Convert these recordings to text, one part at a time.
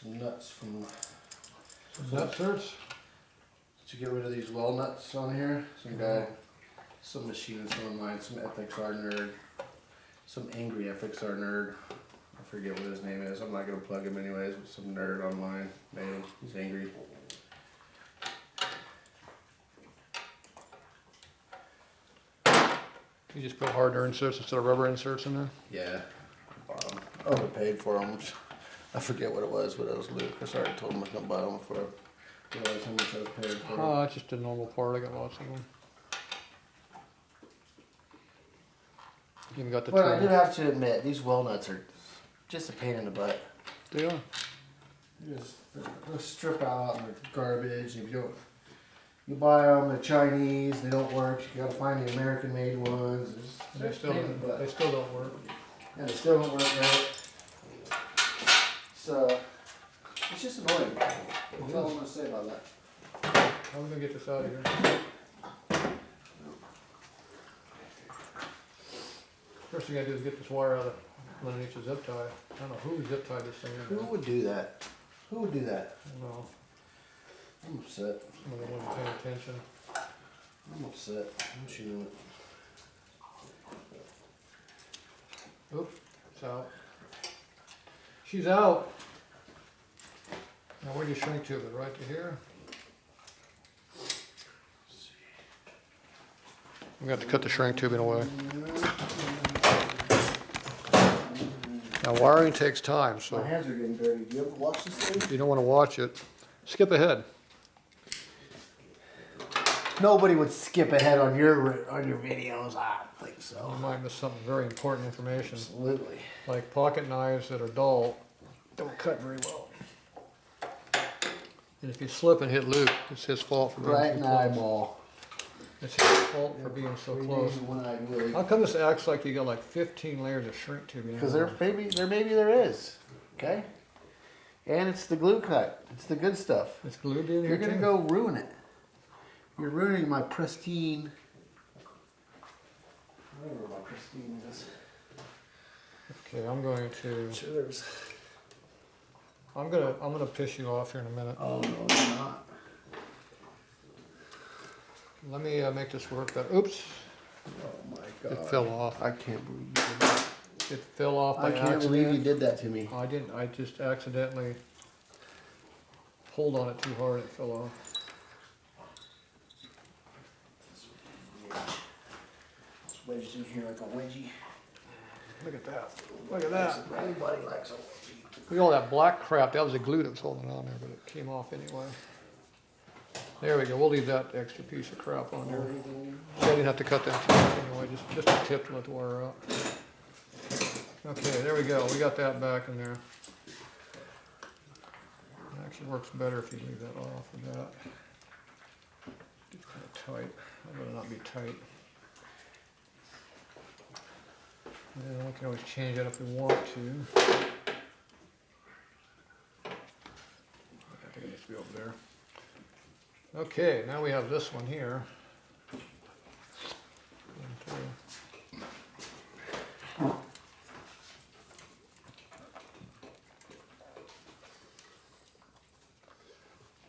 some nuts from Nut certs? to get rid of these well nuts on here. Some guy, some machinist online, some FXR nerd, some angry FXR nerd. I forget what his name is. I'm not gonna plug him anyways, but some nerd online made him. He's angry. You just put hardener inserts instead of rubber inserts in there? Yeah, I bought them. I overpaid for them. I forget what it was, but it was Lucas. I already told him I was gonna buy them before I realized how much I was paying for them. Oh, it's just a normal part. I got lots of them. You even got the But I do trim. have to admit, these well nuts are just a pain in the butt. They are. They'll strip out and they're garbage. If you don't, you buy them, they're Chinese, they don't work. You gotta find the American-made ones. They still don't work. And they still don't work right. So it's just annoying. That's all I'm gonna say about that. How are we gonna get this out of here? First thing I do is get this wire out of underneath the zip tie. I don't know who zip tied this thing in. Who would do that? Who would do that? I don't know. I'm upset. Somebody wasn't paying attention. I'm upset. I'm shooting it. Oop, it's out. She's out. Now where do you shrink tube it? Right to here? We got to cut the shrink tubing away. Now wiring takes time, My so hands are getting dirty. Do you ever watch this thing? if you don't want to watch it, skip ahead. Nobody would skip ahead on your videos. I don't think so. You might miss some very important information, Absolutely. like pocket knives that are dull don't cut very well. And if you slip and hit Luke, it's his fault for being Right too in the close. eyeball. It's his fault for being so close. One-eyed Willie. How come this acts like you got like 15 layers of shrink tubing? Because there is. Okay? And it's the glue cut. It's the good stuff. It's glued in You're here gonna too? go ruin it. You're ruining my pristine. Whatever my pristine is. Okay, I'm going to. Sure there's. I'm gonna piss you off here in a minute. Oh no, it's not. Let me make this work better. Oops, Oh my god. it fell off. I can't believe you did that. It fell off by I can't accident. believe you did that to me. I didn't. I just accidentally pulled on it too hard. It fell off. It's wedged in here like a wedgie. Look at that. Look at that. Everybody likes a wedgie. Look at all that black crap. That was the glue that was holding it on there, but it came off anyway. There we go. We'll leave that extra piece of crap on there. I didn't have to cut that too much anyway. Just a tip to let the wire out. Okay, there we go. We got that back in there. It actually works better if you leave that off of that. It's kind of tight. I'd rather not be tight. And we can always change that if we want to. I think it needs to be over there. Okay, now we have this one here.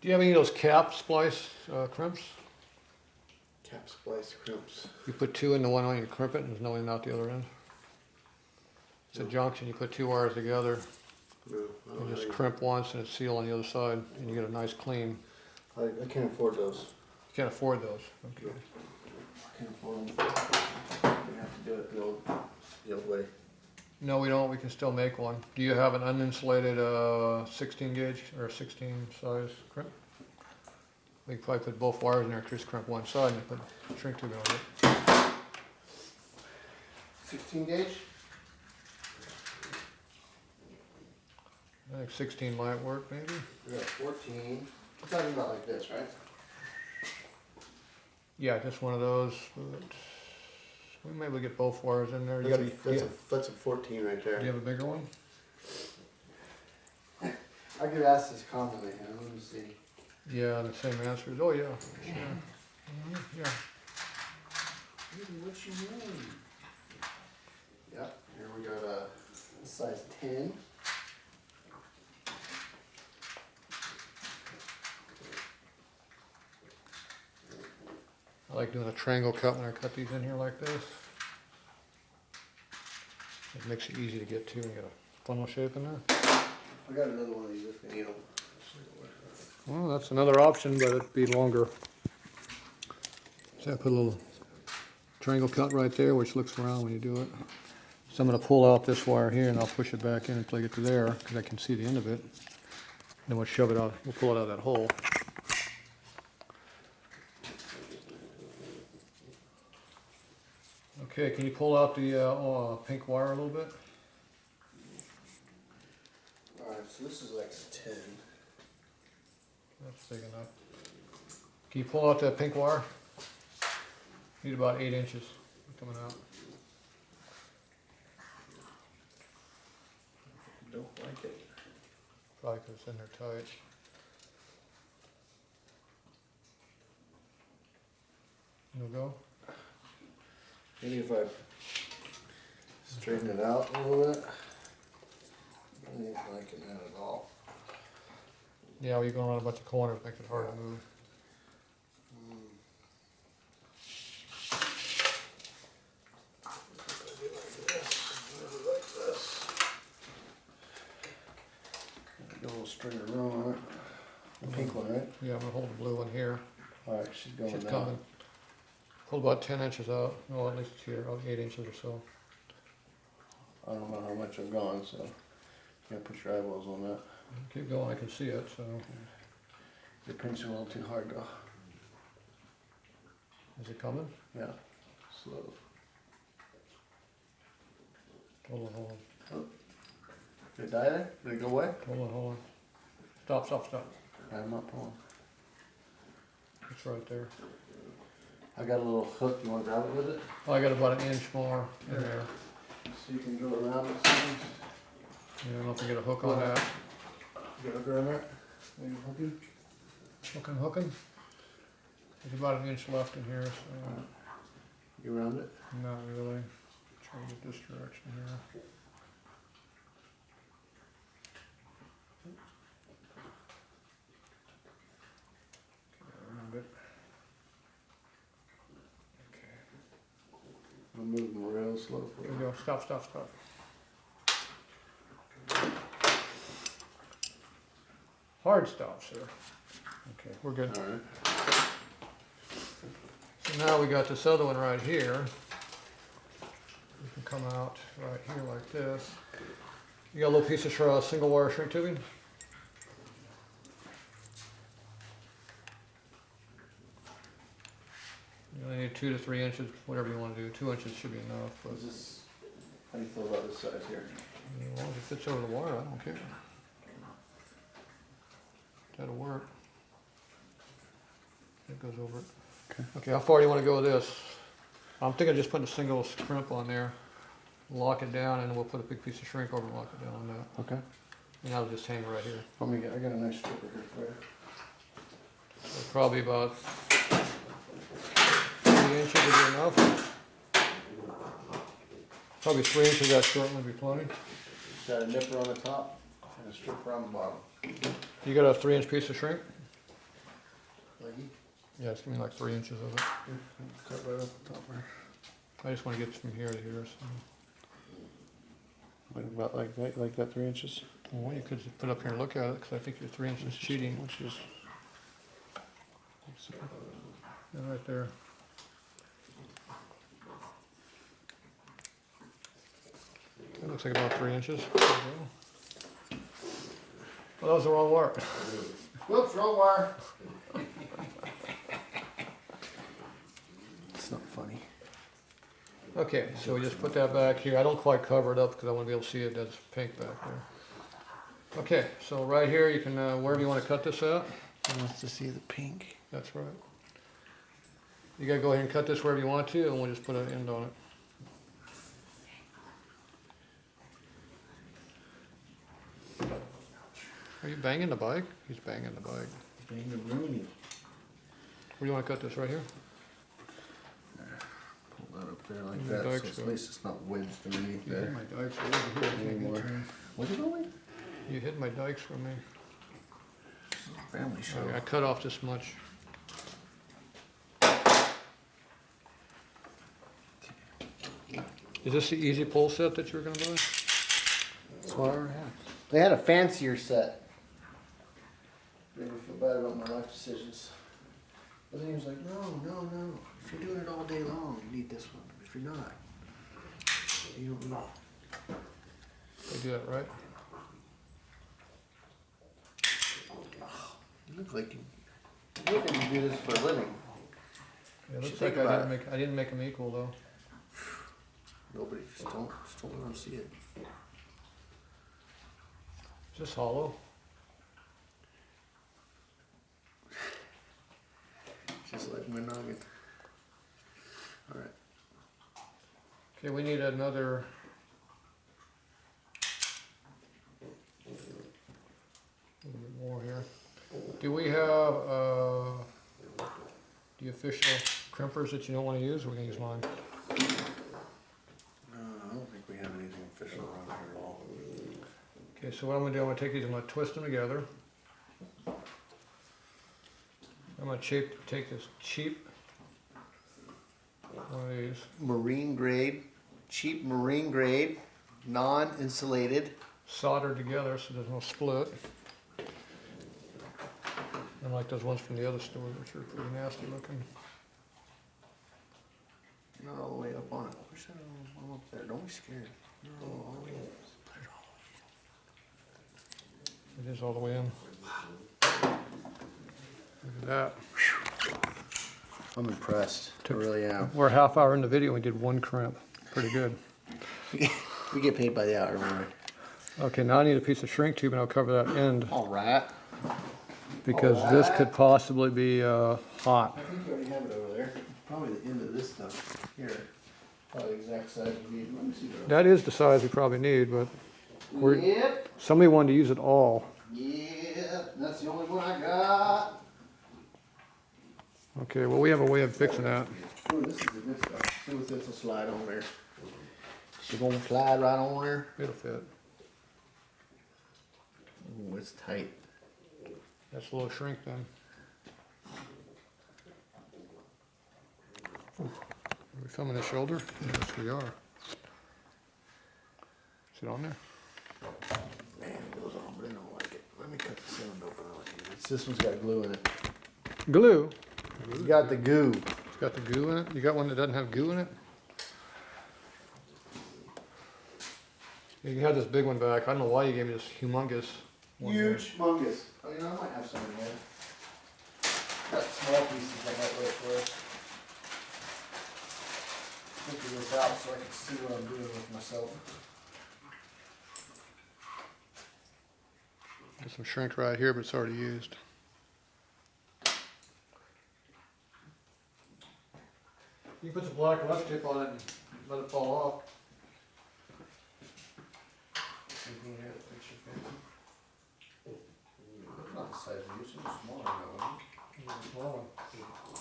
Do you have any of those cap splice crimps? Cap splice crimps. You put two in the one on, you crimp it, and there's no end out the other end. It's a junction, you put two wires together, No, I don't you have just any. crimp once and it's sealed on the other side, and you get a nice clean. I can't afford those. You can't afford those. Okay. I can't afford them. We have to do it the old way. No, we don't. We can still make one. Do you have an uninsulated 16 gauge or 16 size crimp? We can probably put both wires in there, just crimp one side and put shrink tube on it. 16 gauge? I think 16 might work, maybe. We got 14. We're talking about like this, right? Yeah, just one of those. But we maybe get both wires in there. That's a 14 right there. Do you have a bigger one? I could ask this commonly. Let me see. Yeah, the same answer is, oh yeah, sure. Yeah. What you mean? Yep. Here we got a size 10. like doing a triangle cut when I cut these in here like this. It makes it easy to get to and get a funnel shape in there. I got another one of these if you need them. Well, that's another option, but it'd be longer. So I put a little triangle cut right there, which looks round when you do it. So I'm going to pull out this wire here and I'll push it back in until I get to there because I can see the end of it. Then we'll shove it out, we'll pull it out of that hole. Okay, can you pull out the pink wire a little bit? Alright, so this is like a 10. That's big enough. Can you pull out that pink wire? Need about 8 inches coming out. Don't like it. Probably because it's in there tight. You'll go? Maybe if I straighten it out a little bit. I ain't liking that at all. Yeah, well, you're going around a bunch of corners, makes it hard to move. Get a little straighter row on it. The pink one, right? Yeah, I'm gonna hold the blue one here. Alright, she's going She's now. coming. Pull about 10 inches out. No, at least here, about 8 inches or so. I don't know how much I've gone, so you gotta put your eyeballs on that. Keep going, I can see it, so. You're pinching a little too hard though. Is it coming? Yeah. Slow. Hold on. Did it die there? Did it go away? Hold on. Stop. I'm not pulling. It's right there. I got a little hook. You want to grab it with it? Oh, I got about 1 inch more in there. So you can go around it. Yeah, I don't know if I get a hook on that. You got a hook around that? Maybe hooking? Hooking. There's about 1 inch left in here, so You around it? not really. Try to get this direction here. Around it. I'm moving real slow for There you. we go. Stop. Hard stop, sir. Okay, we're good. Alright. So now we got this other one right here. You can come out right here like this. You got a little piece of single wire shrink tubing? You only need 2 to 3 inches, whatever you want to do. 2 inches should be enough. But Is this, how do you feel about this size here? as long as it fits over the wire, I don't care. That'll work. It goes over it. Okay, how far do you want to go with this? I'm thinking of just putting a single crimp on there, lock it down, and then we'll put a big piece of shrink over and lock it down on that. Okay. And that'll just hang right here. I got a nice stripper here for you. So probably about 3 inches would be enough. Probably 3 inches that short would be plenty. Got a nipper on the top and a stripper on the bottom. You got a 3 inch piece of shrink? Leggy? Yeah, it's gonna be like 3 inches of it. Cut right off the top there. I just want to get from here to here. So. What about like that 3 inches? Well, you could just put it up here and look at it, because I think your 3 inches is cheating. Yeah, right there. That looks like about 3 inches. There you go. Well, that was the wrong wire. Whoops, wrong wire. It's not funny. Okay, so we just put that back here. I don't quite cover it up because I want to be able to see it. That's pink back there. Okay, so right here you can, wherever you want to cut this out. He wants to see the pink. That's right. You gotta go ahead and cut this wherever you want to, and we'll just put an end on it. Are you banging the bike? He's banging the bike. Bang the Rooney. Where do you want to cut this, right here? Pull that up there like And that, the so dikes at go. least it's not wedged underneath You hit there. my dikes over here. Anymore. Was it only? You hit my dikes for me. Family show. Okay, I cut off this much. Is this the easy pull set that you're gonna buy? That's what I already have. They had a fancier set. Made me feel bad about my life decisions. But then he was like, no. If you're doing it all day long, you need this one. If you're not, you don't need it. They do that right? You look like you do this for a living. Yeah, it looks Think like about I didn't make them equal though. Nobody, just don't let them see it. Is this hollow? Just like my noggin. All right. Okay, we need another. A little bit more here. Do we have the official crimpers that you don't want to use? We're gonna use mine. I don't think we have anything official around here at all. Okay, so what I'm gonna do, I'm gonna take these, I'm gonna twist them together. I'm gonna take this cheap one of these. Marine grade, cheap marine grade, non-insulated. Soldered together so there's no split. Unlike those ones from the other store, which are pretty nasty looking. Not all the way up on it. Push that all up there. Don't be scared. No, all the way up. Put it all It is all the way in. Look at that. I'm impressed. I really am. We're a half hour in the video, we did one crimp. Pretty good. We get paid by the hour, remember? Okay, now I need a piece of shrink tube and I'll cover that end All right. because this could possibly be hot. I think you already have it over there. Probably the end of this stuff. Here. Probably the exact size you need. Let me see what That is the size we probably need, but Yep. somebody wanted to use it all. Yeah. That's the only one I got. Okay, well, we have a way of fixing that. Ooh, this is the good stuff. See what this will slide on there. She gonna slide right on there. It'll fit. Ooh, it's tight. That's a little shrink then. Are we filming the shoulder? Yes, we are. Is it on there? Man, it goes on, but I don't like it. Let me cut the cylinder open. I like it. This one's got glue in it. Glue? It's got the goo. It's got the goo in it? You got one that doesn't have goo in it? You had this big one back. I don't know why you gave me this humongous one. Huge, humongous. Oh, you know, I might have some in here. Got small pieces I might wait for. Figure this out so I can see what I'm doing with myself. Got some shrink right here, but it's already used. You put some black left tip on it and let it fall off. It's not the size we use, it's smaller than that one. Small one.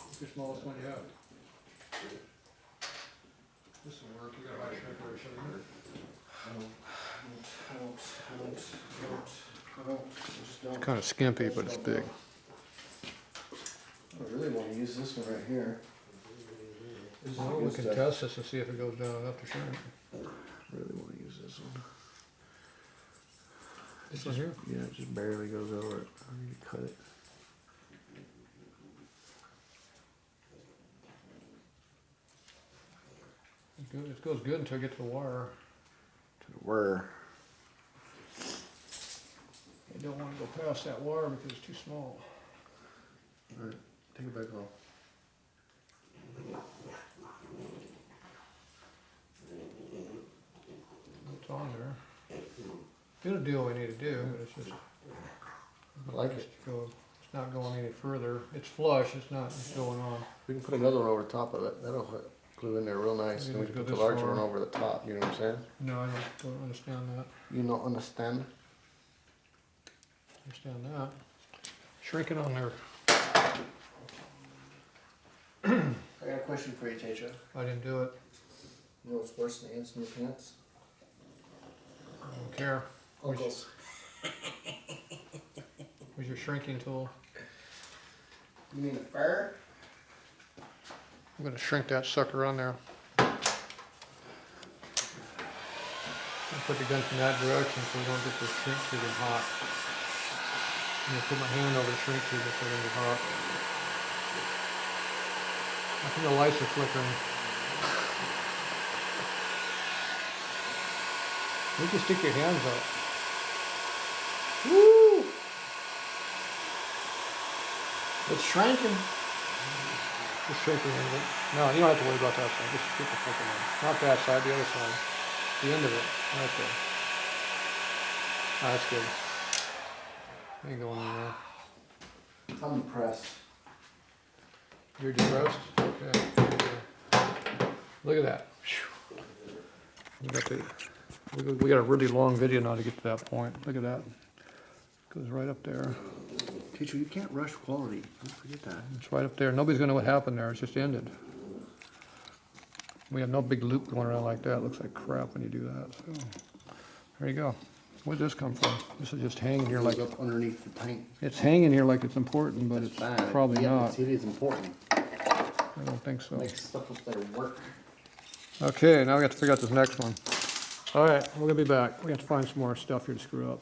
It's the smallest one you have. This will work. You got a high shrink or something. It's kind of skimpy, but it's big. I really want to use this one right here. This is Well, good we can stuff. test this and see if it goes down enough to shrink. Really want to use this one. This one here? Yeah, it just barely goes over it. I need to cut it. It's good. It goes good until you get to the wire. To the whir. You don't want to go past that wire because it's too small. Alright, take it back off. It's on there. It'll do what we need to do, but it's just. I like it. It's not going any further. It's flush. It's not going on. We can put another one over the top of it. That'll glue in there real nice. Maybe And we just can go put the this larger far. one over the top. You know what I'm saying? No, I don't understand that. You don't understand? Understand that. Shrinking on there. I got a question for you, Tatro. I didn't do it. You know what's worse than ants in your pants? I don't care. Uncles. Where's your shrinking tool? You mean the fur? I'm gonna shrink that sucker on there. put the gun from that direction so we don't get the shrink tubing hot. I'm gonna put my hand over the shrink tube so it doesn't get hot. I think the lights are flickering. You can stick your hands up. Woo! It's shrinking. Just shrinking a little bit. No, you don't have to worry about that side. Just keep the flicking on. Not that side, the other side. The end of it. Right there. Ah, that's good. Ain't going anywhere. I'm impressed. You're depressed? Okay. Look at that. We got a really long video now to get to that point. Look at that. Goes right up there. Teacher, you can't rush quality. Don't forget that. It's right up there. Nobody's gonna know what happened there. It's just ended. We have no big loop going around like that. It looks like crap when you do that. So there you go. Where did this come from? This is just hanging here like Goes up underneath the tank. it's hanging here like it's important, but it's Bad. probably Yeah, not. It is important. I don't think so. Makes stuff up there work. Okay, now we have to figure out this next one. All right, we're gonna be back. We have to find some more stuff here to screw up.